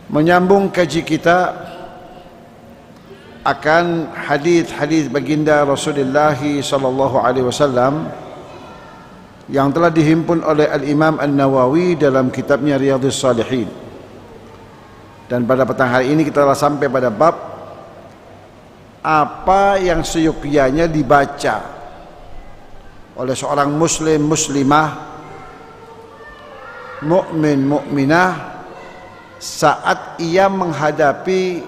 Menyambung kaji kita akan hadis-hadis baginda Rasulullah sallallahu alaihi wasallam yang telah dihimpun oleh Al-Imam An-Nawawi dalam kitabnya Riyadhus Shalihin. Dan pada petang hari ini kita telah sampai pada bab apa yang seyogyanya dibaca oleh seorang muslim muslimah, mukmin mukminah saat ia menghadapi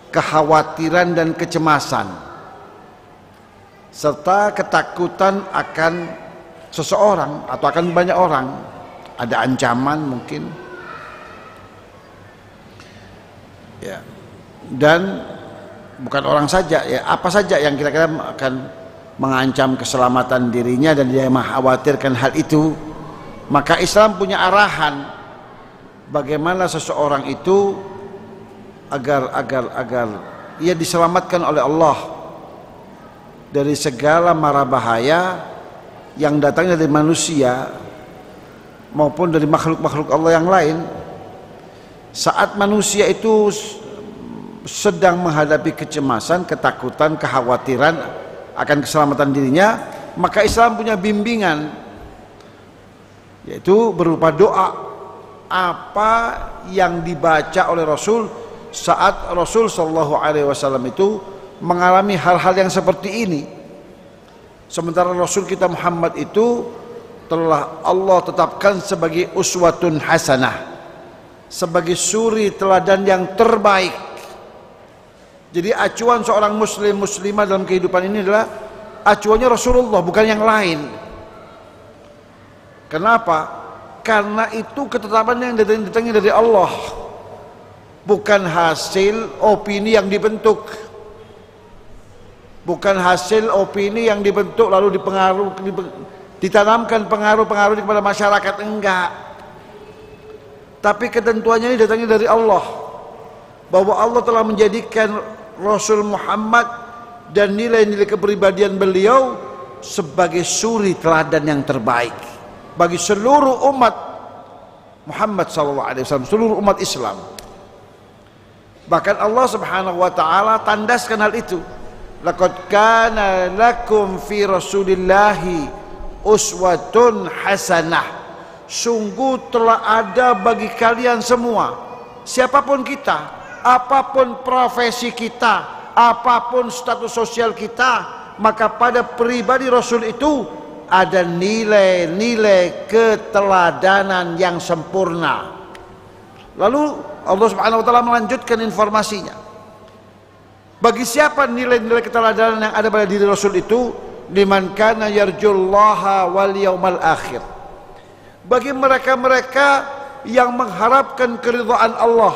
kekhawatiran dan kecemasan serta ketakutan akan seseorang atau akan banyak orang, ada ancaman mungkin ya, dan bukan orang saja ya, apa saja yang kira-kira akan mengancam keselamatan dirinya dan dia mengkhawatirkan hal itu. Maka Islam punya arahan bagaimana seseorang itu agar ia diselamatkan oleh Allah dari segala mara bahaya yang datangnya dari manusia maupun dari makhluk-makhluk Allah yang lain. Saat manusia itu sedang menghadapi kecemasan, ketakutan, kekhawatiran akan keselamatan dirinya, maka Islam punya bimbingan, yaitu berupa doa. Apa yang dibaca oleh Rasul saat Rasul sallallahu alaihi wasallam itu mengalami hal-hal yang seperti ini. Sementara Rasul kita Muhammad itu telah Allah tetapkan sebagai uswatun hasanah, sebagai suri teladan yang terbaik. Jadi acuan seorang muslim muslimah dalam kehidupan ini adalah acuannya Rasulullah, bukan yang lain. Kenapa? Karena itu ketetapan yang datangnya dari Allah, bukan hasil opini yang dibentuk, bukan hasil opini yang dibentuk lalu ditanamkan pengaruh-pengaruh kepada masyarakat, enggak. Tapi ketentuannya ini datangnya dari Allah, bahwa Allah telah menjadikan Rasul Muhammad dan nilai-nilai kepribadian beliau sebagai suri teladan yang terbaik bagi seluruh umat Muhammad SAW, seluruh umat Islam. Bahkan Allah Subhanahu wa taala tandaskan hal itu. Laqad kana lakum fi Rasulillahi uswatun hasanah. Sungguh telah ada bagi kalian semua, siapapun kita, apapun profesi kita, apapun status sosial kita, maka pada pribadi Rasul itu ada nilai-nilai keteladanan yang sempurna. Lalu Allah Subhanahu wa taala melanjutkan informasinya. Bagi siapa nilai-nilai keteladanan yang ada pada diri Rasul itu? Liman kana yarjullaha wal yaumal akhir. Bagi mereka-mereka yang mengharapkan keridhaan Allah,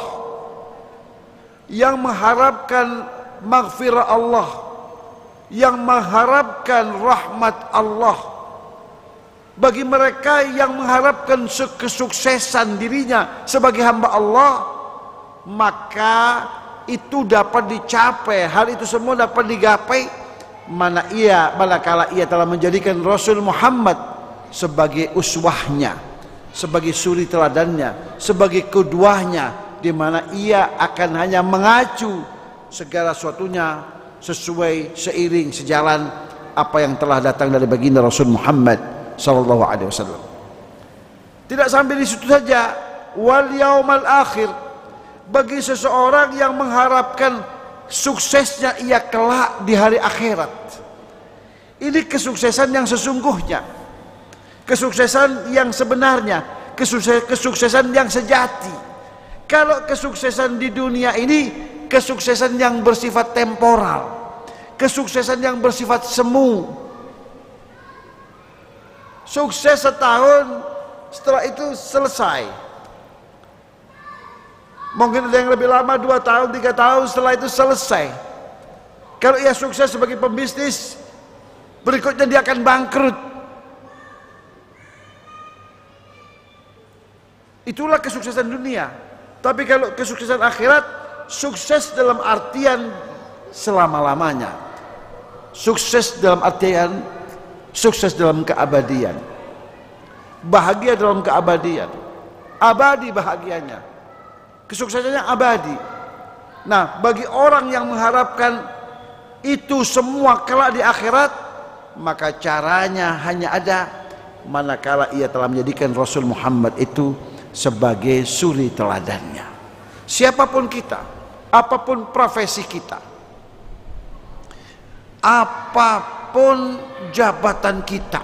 yang mengharapkan maghfirah Allah, yang mengharapkan rahmat Allah, bagi mereka yang mengharapkan kesuksesan dirinya sebagai hamba Allah, maka itu dapat dicapai, hal itu semua dapat digapai manakala ia telah menjadikan Rasul Muhammad sebagai uswahnya, sebagai suri teladannya, sebagai qudwahnya, di mana ia akan hanya mengacu segala sesuatunya sesuai, seiring, sejalan apa yang telah datang dari baginda Rasul Muhammad sallallahu alaihi wasallam. Tidak sampai di situ saja, wal yaumal akhir, bagi seseorang yang mengharapkan suksesnya ia kelak di hari akhirat. Ini kesuksesan yang sesungguhnya, kesuksesan yang sebenarnya, kesuksesan yang sejati. Kalau kesuksesan di dunia ini kesuksesan yang bersifat temporal, kesuksesan yang bersifat semu. Sukses setahun, setelah itu selesai. Mungkin ada yang lebih lama, 2 tahun, 3 tahun, setelah itu selesai. Kalau ia sukses sebagai pembisnis, berikutnya dia akan bangkrut. Itulah kesuksesan dunia. Tapi kalau kesuksesan akhirat, sukses dalam artian selama-lamanya, sukses dalam artian sukses dalam keabadian, bahagia dalam keabadian, abadi bahagianya. kesuksesannya abadi. Nah, bagi orang yang mengharapkan itu semua kelak di akhirat, maka caranya hanya ada manakala ia telah menjadikan Rasul Muhammad itu sebagai suri teladannya. Siapapun kita, apapun profesi kita, apapun jabatan kita,